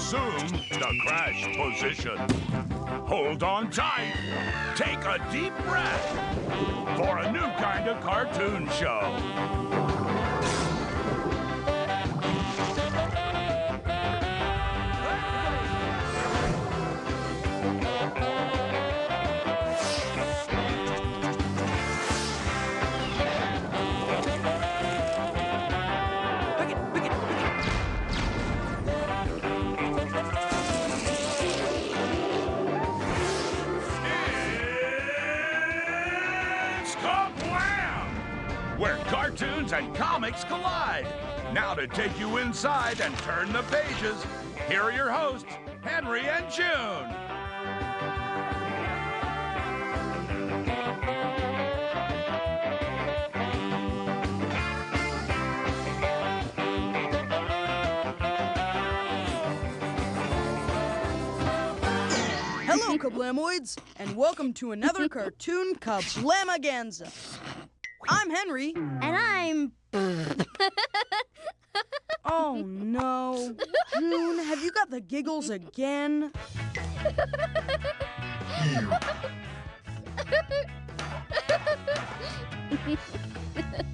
Assume the crash position. Hold on tight. Take a deep breath for a new kind of cartoon show. Where cartoons and comics collide. Now to take you inside and turn the pages, here are your hosts, Henry and June. Hello, KaBlamoids, and welcome to another cartoon KaBlamaganza. I'm Henry. And I'm... Oh, no. June, have you got the giggles again?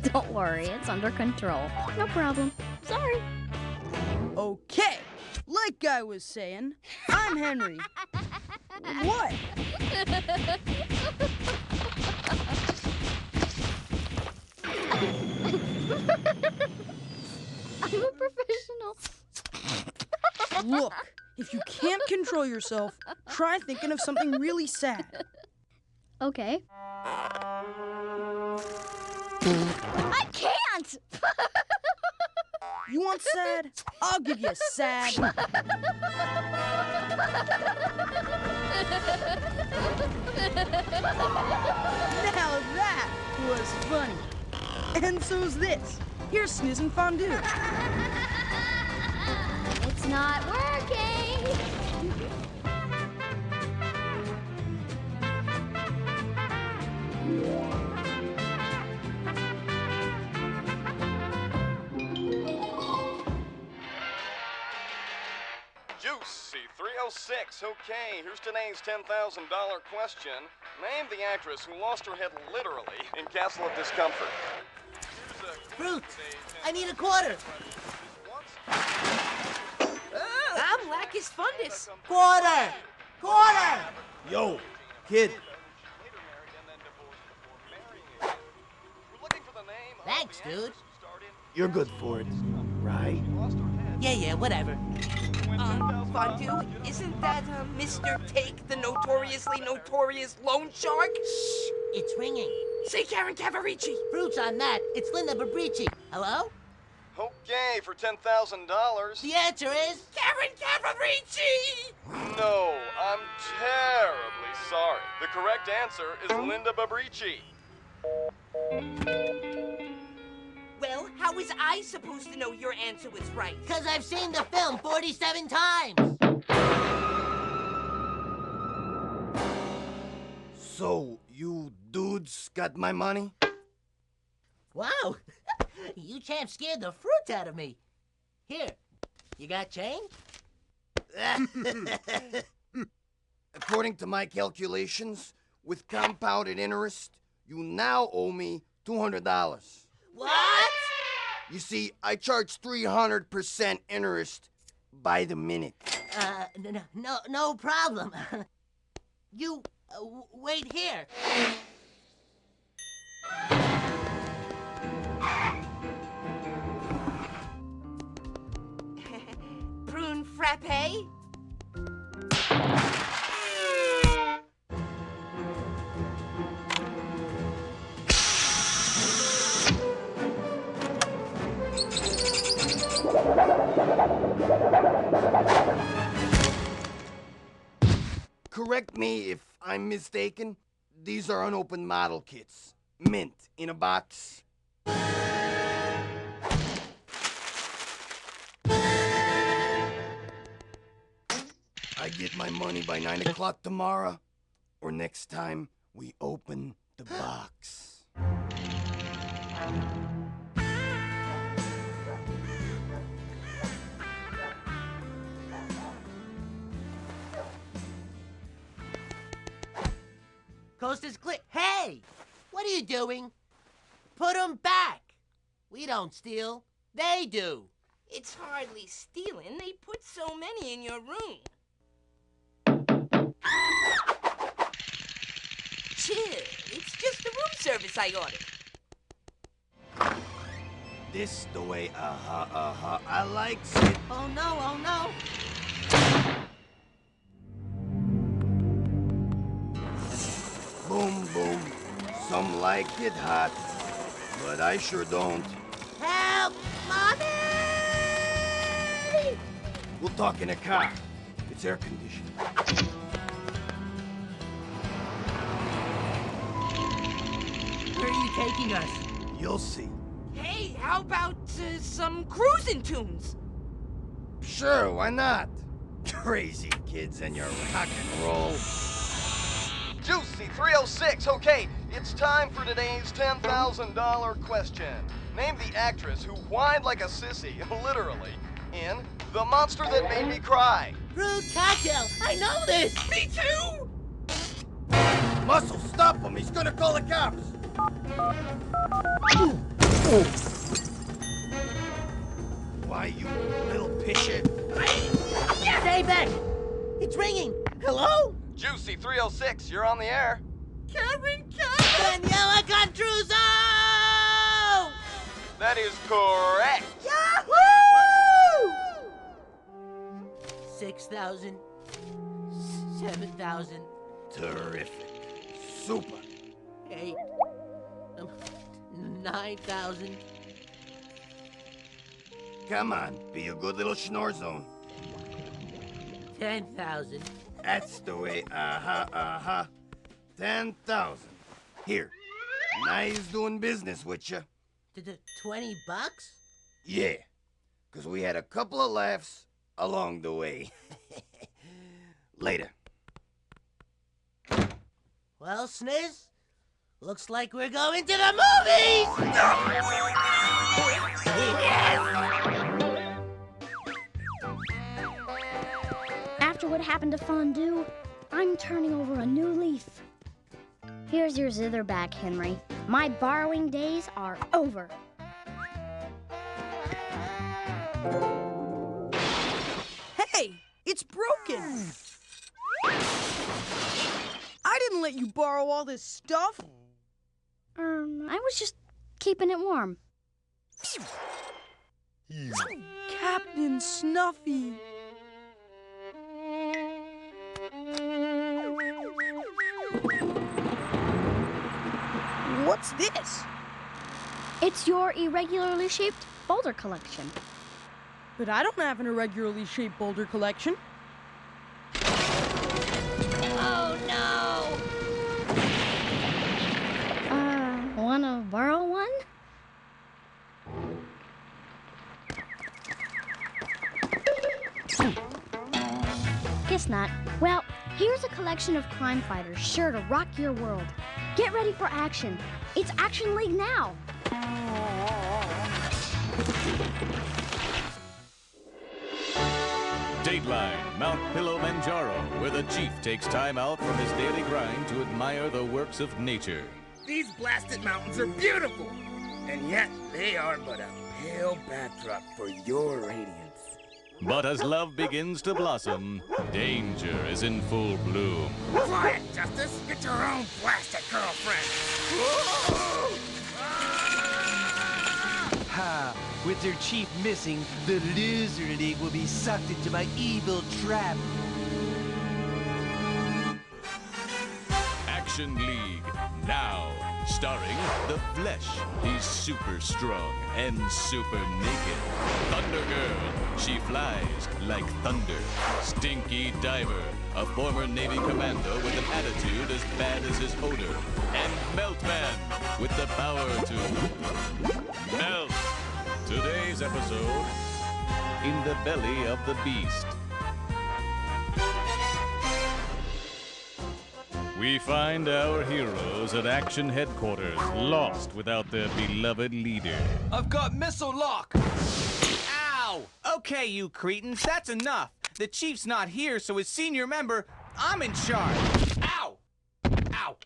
Don't worry, it's under control. No problem. Sorry. Okay, like I was saying, I'm Henry. What? I'm a professional. Look, if you can't control yourself, try thinking of something really sad. Okay. I can't! You want sad? I'll give you sad. Now that was funny. And so's this. Here's Sniz Fondue. It's not working. Juicy 306. Okay, here's today's $10,000 question. Name the actress who lost her head literally in Castle of Discomfort. Fruit! I need a quarter! I'm Sniz Fondue. Quarter! Quarter! Yo, kid. Thanks, dude. You're good for it, right? Yeah, whatever. Fondue, isn't that Mr. Take, the notorious loan shark? Shh! It's ringing. Say Karen Cavarici. Fruit's on that. It's Linda Babrici. Hello? Okay, for $10,000. The answer is... Karen Cavarici! No, I'm terribly sorry. The correct answer is Linda Babrici. Well, how was I supposed to know your answer was right? Because I've seen the film 47 times. So, you dudes got my money? Wow. You champs scared the fruit out of me. Here, you got change? According to my calculations, with compounded interest, you now owe me $200. What? You see, I charge 300% interest by the minute. No problem. You, wait here. Prune frappe? Correct me if I'm mistaken. These are unopened model kits. Mint in a box. I get my money by 9 o'clock tomorrow, or next time we open the box. Coast is clear. Hey! What are you doing? Put them back. We don't steal. They do. It's hardly stealing. They put so many in your room. Chill. It's just the room service I ordered. This the way, I likes it. Oh no, oh no. Boom, boom. Some like it hot, but I sure don't. Help! Mommy! We'll talk in a car. It's air conditioned. Where are you taking us? You'll see. Hey, how about some cruising tunes? Sure, why not? Crazy kids and your rock and roll. Juicy 306. Okay, it's time for today's $10,000 question. Name the actress who whined like a sissy, literally, in The Monster That Made Me Cry. Rude cocktail. I know this. Me too! Muscle, stop him. He's gonna call the cops. Why, you little pishit? Stay back. It's ringing. Hello? Juicy 306, you're on the air. Karen! Daniela Contruzo! That is correct. Yahoo! 6,000. 7,000. Terrific. Super. 8. 9,000. Come on, be a good little schnorzone. 10,000. That's the way, 10,000. Here. Nice doing business with you. 20 bucks? Yeah, because we had a couple of laughs along the way. Later. Well, Sniz, looks like we're going to the movies! After what happened to Fondue, I'm turning over a new leaf. Here's your zither back, Henry. My borrowing days are over. Hey, it's broken. I didn't let you borrow all this stuff. I was just keeping it warm. Captain Snuffy. What's this? It's your irregularly shaped boulder collection. But I don't have an irregularly shaped boulder collection. Oh, no! Wanna borrow one? Guess not. Well, here's a collection of crime fighters sure to rock your world. Get ready for action. It's Action League now. Dateline, Mount Kilimanjaro, where the chief takes time out from his daily grind to admire the works of nature. These blasted mountains are beautiful, and yet they are but a pale backdrop for your radiance. But as love begins to blossom, danger is in full bloom. Quiet, Justice! Get your own blasted girlfriend! Ha! With their chief missing, the Loser League will be sucked into my evil trap. Action League, now. Starring The Flesh. He's super strong and super naked. Thunder Girl. She flies like thunder. Stinky Diver. A former Navy commando with an attitude as bad as his odor. And Meltman. With the power to melt. Today's episode, In the Belly of the Beast. We find our heroes at Action Headquarters, lost without their beloved leader. I've got missile lock! Ow! Okay, you cretins, that's enough. The chief's not here, so as senior member, I'm in charge. Ow! Ow!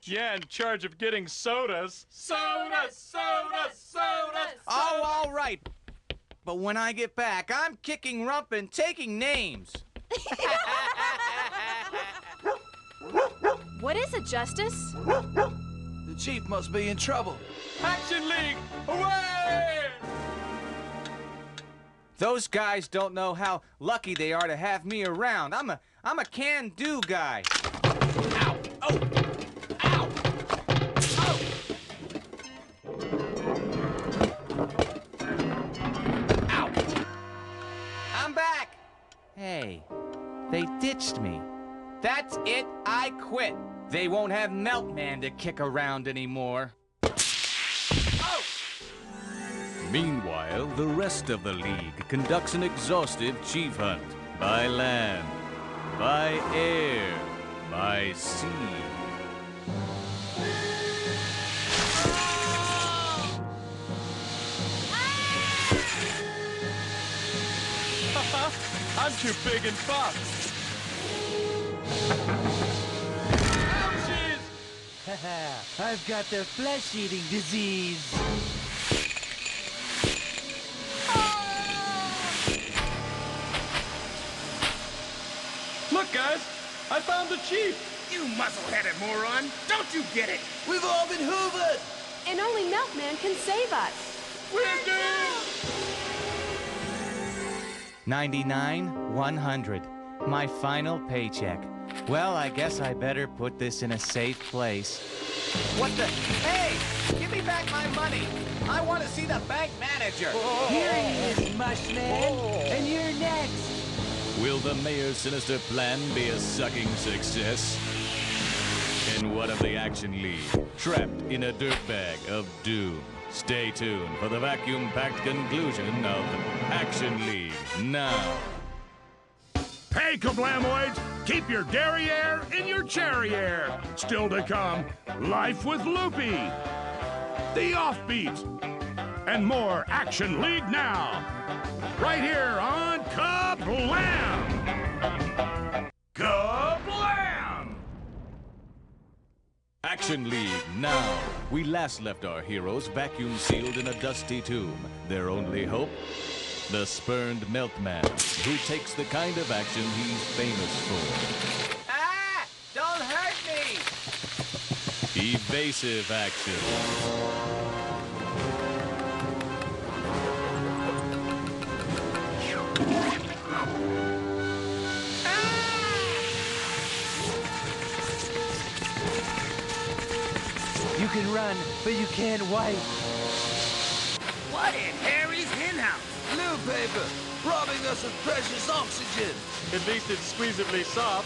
Yeah, in charge of getting sodas. Sodas, sodas, sodas! Oh, all right. But when I get back, I'm kicking rump and taking names. What is it, Justice? The chief must be in trouble. Action League, away! Those guys don't know how lucky they are to have me around. I'm a can-do guy. Ow! Oh! Ow! Oh! Ow! I'm back! Hey, they ditched me. That's it, I quit. They won't have Meltman to kick around anymore. Oh! Meanwhile, the rest of the League conducts an exhaustive chief hunt. By land, by air, by sea. I'm too big and buff. I've got the flesh-eating disease. Look, guys, I found the chief. You muzzle-headed moron! Don't you get it? We've all been hoovered! And only Meltman can save us. We're doomed! 99, 100. My final paycheck. Well, I guess I better put this in a safe place. What the? Hey! Give me back my money! I want to see the bank manager! Here he is, Mushman! And you're next! Will the mayor's sinister plan be a sucking success? And what of the Action League, trapped in a dirtbag of doom? Stay tuned for the vacuum-packed conclusion of Action League now. Hey, KaBlamoids! Keep your derriere in your cherriere. Still to come, Life with Loopy, The Offbeat, and more Action League now. Right here on KaBlam! KaBlam! Action League now. We last left our heroes vacuum sealed in a dusty tomb. Their only hope? The spurned Meltman, who takes the kind of action he's famous for. Ah! Don't hurt me! Evasive action. You can run, but you can't wipe. What in Harry's henhouse? Blue paper, robbing us of precious oxygen. At least it's squeezably soft.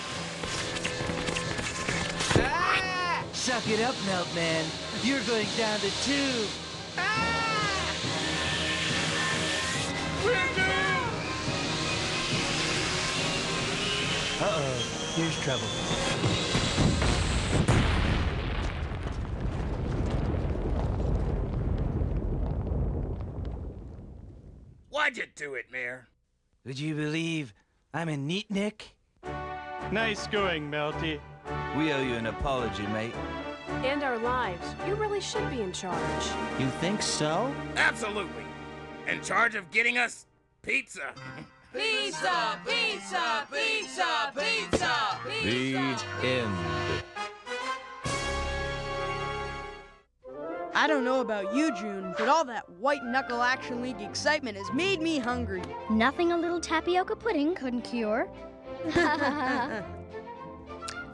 Ah! Suck it up, Meltman. You're going down to 2. Ah! We're doomed! Uh-oh, here's trouble. Why'd you do it, Mayor? Would you believe I'm a neatnik? Nice going, Melty. We owe you an apology, mate. And our lives. You really should be in charge. You think so? Absolutely. In charge of getting us pizza. Pizza, pizza, pizza, pizza, The end. I don't know about you, June, but all that White Knuckle Action League excitement has made me hungry. Nothing a little tapioca pudding couldn't cure.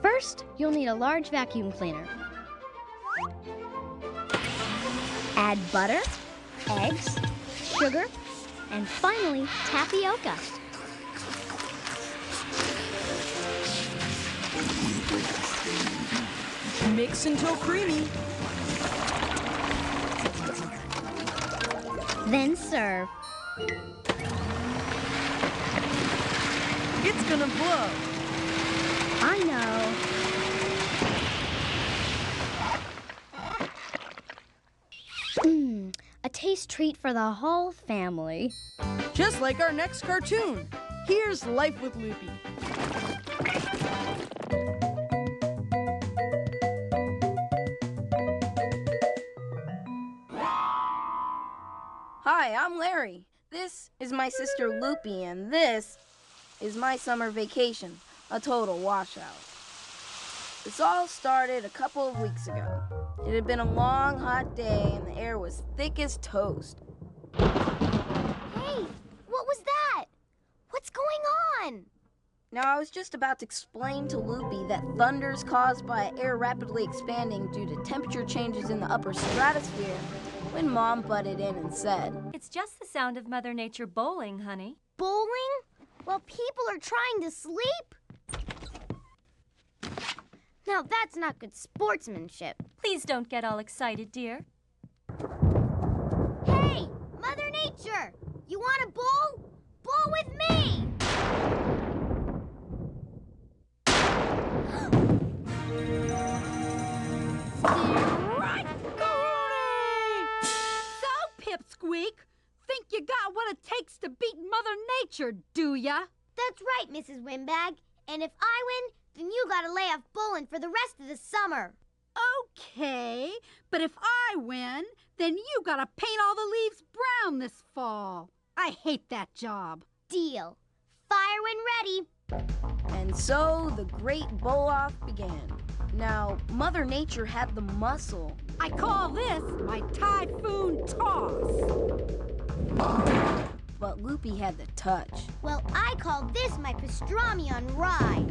First, you'll need a large vacuum cleaner. Add butter, eggs, sugar, and finally, tapioca. Mix until creamy. Then serve. It's gonna blow. I know. A taste treat for the whole family. Just like our next cartoon. Here's Life with Loopy. Hi, I'm Larry. This is my sister Loopy, and this is my summer vacation, a total washout. This all started a couple of weeks ago. It had been a long, hot day, and the air was thick as toast. Hey, what was that? What's going on? Now, I was just about to explain to Loopy that thunder's caused by air rapidly expanding due to temperature changes in the upper stratosphere when Mom butted in and said, "It's just the sound of Mother Nature bowling, honey." Bowling? While people are trying to sleep? Now that's not good sportsmanship. Please don't get all excited, dear. Hey, Mother Nature! You want to bowl? Bowl with me! Pipsqueak, think you got what it takes to beat Mother Nature, do ya? That's right, Mrs. Windbag. And if I win, then you gotta lay off bowling for the rest of the summer. Okay, but if I win, then you gotta paint all the leaves brown this fall. I hate that job. Deal. Fire when ready. And so the great bowl-off began. Now, Mother Nature had the muscle. I call this my typhoon toss. But Loopy had the touch. Well, I call this my pastrami on rye.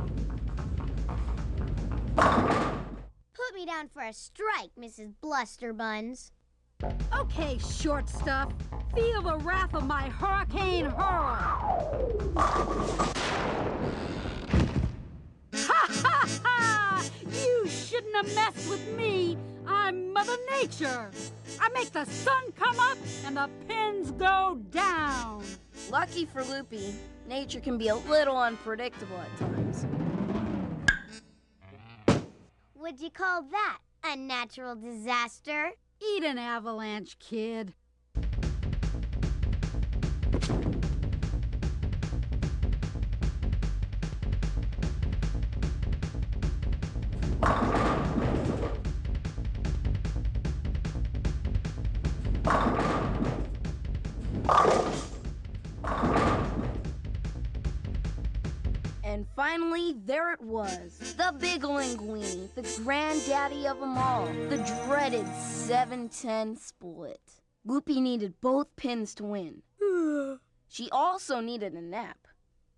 Put me down for a strike, Mrs. Blusterbuns. Okay, short stuff. Feel the wrath of my hurricane hurl. Ha ha ha! You shouldn't have messed with me. I'm Mother Nature. I make the sun come up and the pins go down. Lucky for Loopy, nature can be a little unpredictable at times. Would you call that a natural disaster? Eat an avalanche, kid. And finally, there it was. The Big Linguini, the granddaddy of them all. The dreaded 7-10 split. Loopy needed both pins to win. She also needed a nap.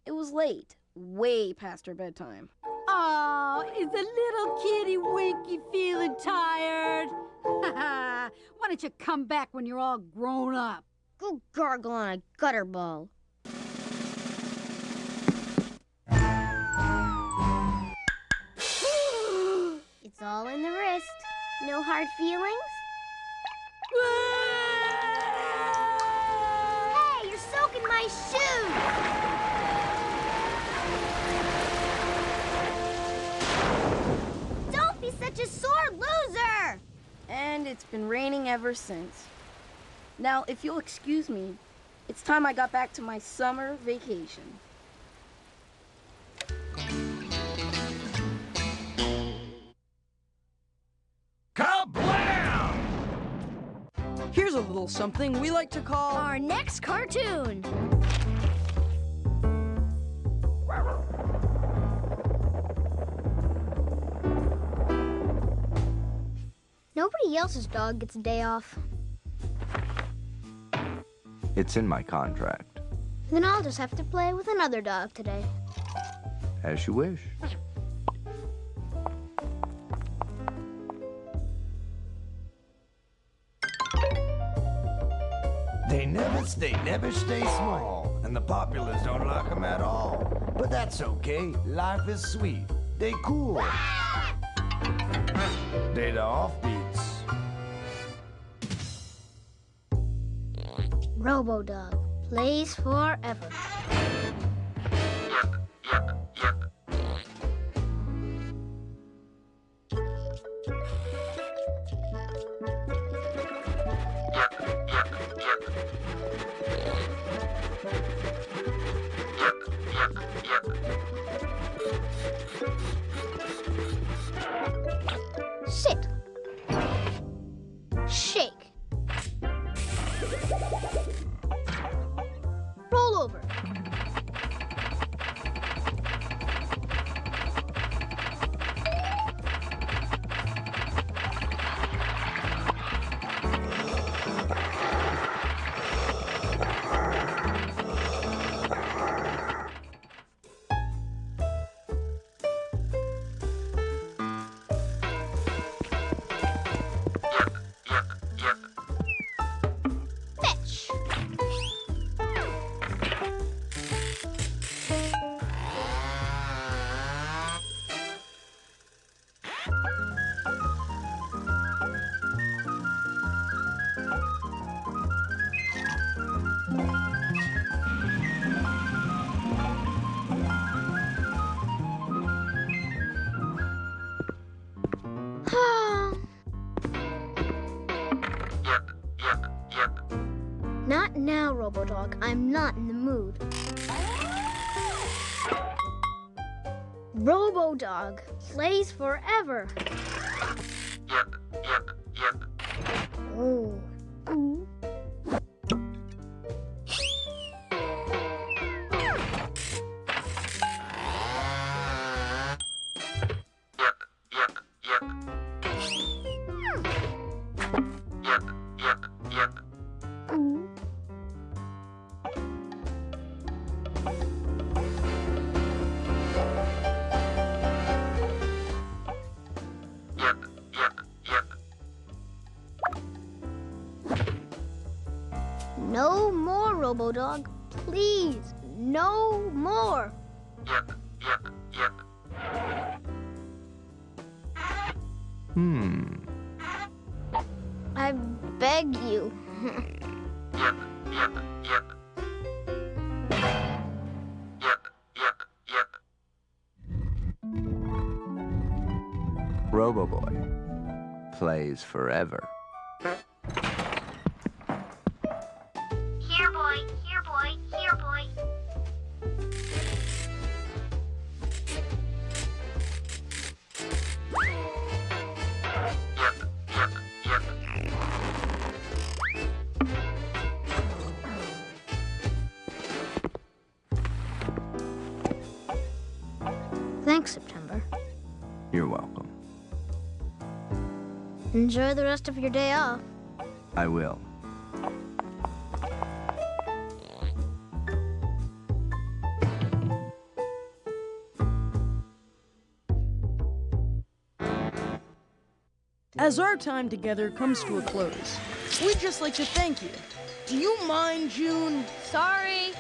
It was late, way past her bedtime. Oh, is the little kitty Winky feeling tired? Why don't you come back when you're all grown up? Go gargle on a gutter ball. It's all in the wrist. No hard feelings? Hey, you're soaking my shoes! Don't be such a sore loser! And it's been raining ever since. Now, if you'll excuse me, it's time I got back to my summer vacation. KaBlam! Here's a little something we like to call our next cartoon. Nobody else's dog gets a day off. It's in my contract. Then I'll just have to play with another dog today. As you wish. They never stay small, and the populace don't like them at all. But that's okay, life is sweet. They cool. They the offbeats. Robo-Dog plays forever. Sit. Shake. Not now, Robodog. I'm not in the mood. Robodog plays forever. Oh. Ooh. No more, Robodog. Please, no more. I beg you. Robo-Boy plays forever. Here, boy, here, boy, here, boy. Thanks, September. You're welcome. Enjoy the rest of your day off. I will. As our time together comes to a close, we'd just like to thank you. Do you mind, June? Sorry.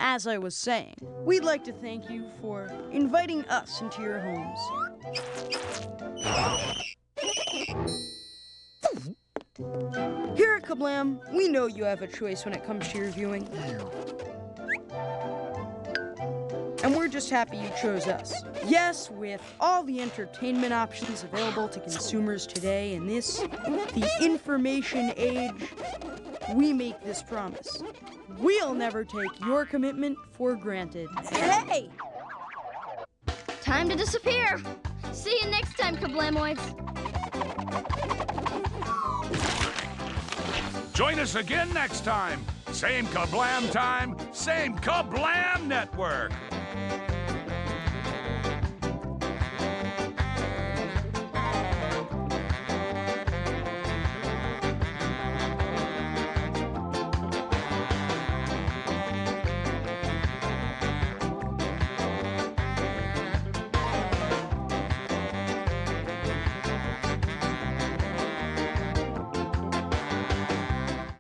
As I was saying, we'd like to thank you for inviting us into your homes. Here at KaBlam, we know you have a choice when it comes to your viewing. And we're just happy you chose us. Yes, with all the entertainment options available to consumers today in this, the information age, we make this promise. We'll never take your commitment for granted. Hey! Time to disappear. See you next time, KaBlamoids. Join us again next time. Same KaBlam time, same KaBlam network.